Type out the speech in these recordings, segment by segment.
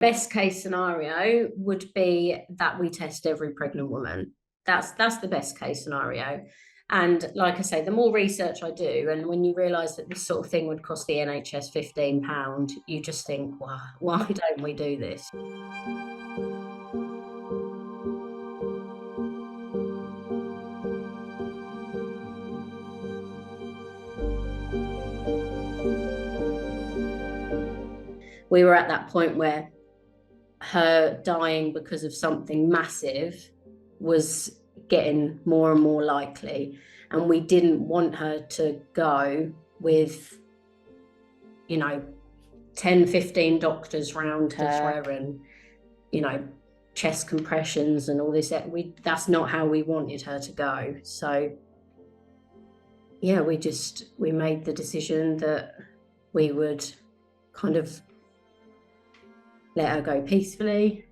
Best case scenario would be that we test every pregnant woman. That's the best case scenario. And like I say, the more research I do, and when you realise that this sort of thing would cost the NHS £15, you just think, why don't we do this? We were at that point where her dying because of something massive was getting more and more likely, and we didn't want her to go with 10-15 doctors around her and chest compressions and all this. That's not how we wanted her to go. So yeah, we made the decision that we would kind of let her go peacefully.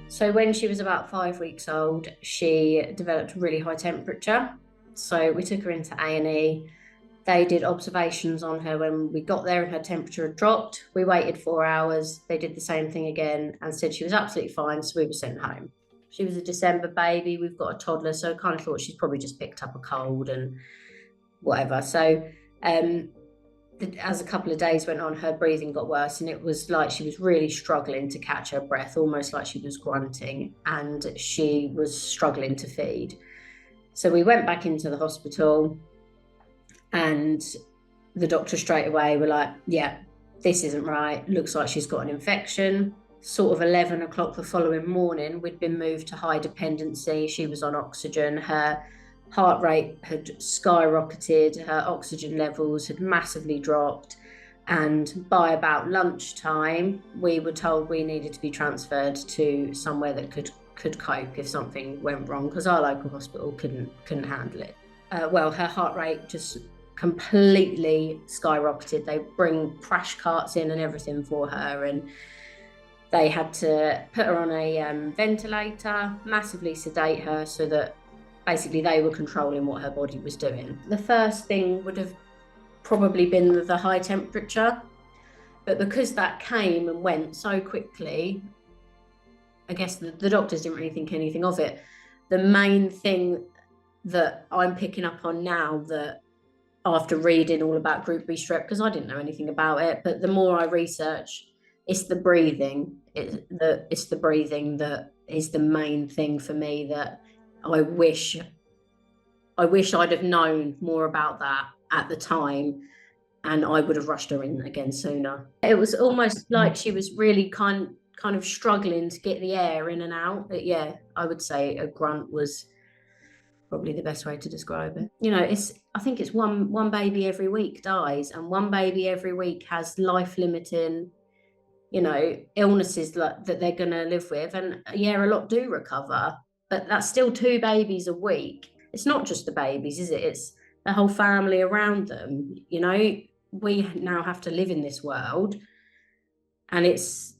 So when she was about 5 weeks old, she developed a really high temperature. So we took her into A&E. They did observations on her when we got there and her temperature had dropped. We waited 4 hours. They did the same thing again and said she was absolutely fine, so we were sent home. She was a December baby. We've got a toddler, so I kind of thought she's probably just picked up a cold and whatever. So as a couple of days went on, her breathing got worse, and it was like she was really struggling to catch her breath, almost like she was grunting, and she was struggling to feed. So we went back into the hospital, and the doctor straight away were like, yeah, this isn't right. Looks like she's got an infection. Sort of 11 o'clock the following morning, we'd been moved to high dependency. She was on oxygen. Her heart rate had skyrocketed. Her oxygen levels had massively dropped. And by about lunchtime, we were told we needed to be transferred to somewhere that could cope if something went wrong, because our local hospital couldn't handle it. Well, her heart rate just completely skyrocketed. They bring crash carts in and everything for her, and they had to put her on a ventilator, massively sedate her, so that basically they were controlling what her body was doing. The first thing would have probably been the high temperature, but because that came and went so quickly, I guess the doctors didn't really think anything of it. The main thing that I'm picking up on now, that after reading all about Group B Strep, because I didn't know anything about it, but the more I research, it's the breathing. It's the breathing that is the main thing for me, that I wish I'd have known more about that at the time, and I would have rushed her in again sooner. It was almost like she was really kind of struggling to get the air in and out. But yeah, I would say a grunt was probably the best way to describe it. I think it's one baby every week dies, and one baby every week has life-limiting, illnesses that they're going to live with. And yeah, a lot do recover, but that's still 2 babies a week. It's not just the babies, is it? It's the whole family around them. We now have to live in this world, and it's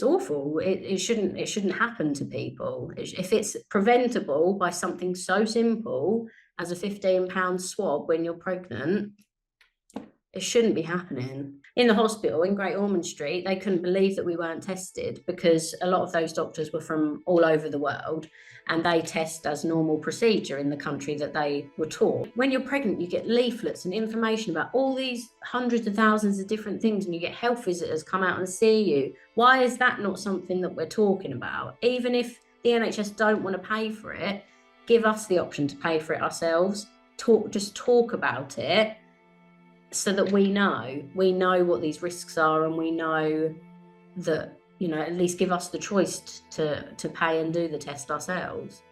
awful. It shouldn't happen to people. If it's preventable by something so simple as a £15 swab when you're pregnant, it shouldn't be happening. In the hospital in Great Ormond Street, they couldn't believe that we weren't tested, because a lot of those doctors were from all over the world, and they test as normal procedure in the country that they were taught. When you're pregnant, you get leaflets and information about all these hundreds of thousands of different things, and you get health visitors come out and see you. Why is that not something that we're talking about? Even if the NHS don't want to pay for it, give us the option to pay for it ourselves. Just talk about it, so that we know what these risks are, and we know that, at least give us the choice to pay and do the test ourselves.